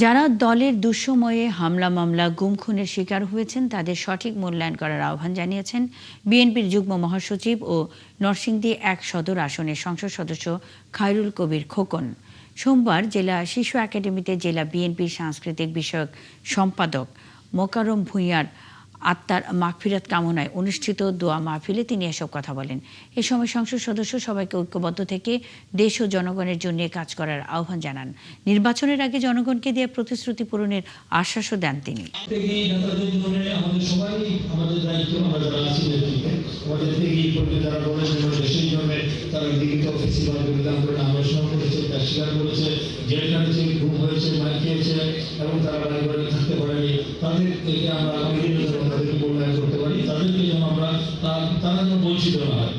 যারা দলের দুঃসময়ে হামলা মামলা গুম খুনের শিকার হয়েছেন তাদের সঠিক মূল্যায়ন করার আহ্বান জানিয়েছেন বিএনপির যুগ্ম মহাসচিব ও নরসিংদী ১ সদর আসনের সংসদ সদস্য খায়রুল কবির খোকন। সোমবার জেলা শিশু একাডেমিতে জেলা বিএনপির সাংস্কৃতিক বিষয়ক সম্পাদক মোকাররম ভূঁইয়ার আত্মার মাগফিরাত কামনায় অনুষ্ঠিত দোয়া মাহফিলে তিনি এসব কথা বলেন। এ সময় সংসদ সদস্য সবাইকে ঐক্যবদ্ধ থেকে দেশ ও জনগণের জন্য কাজ করার আহ্বান জানান। নির্বাচনের আগে জনগণকে দিয়ে প্রতিশ্রুতি পূরণের আশ্বাসও দেন তিনি। এবং তারা বাড়ি থাকতে পারেনি, তাদেরকে আমরা আগামী দিনে তাদেরকে মূল্যায়ন করতে পারি, তাদেরকে যেন আমরা তারা যেন বঞ্চিত না হয়।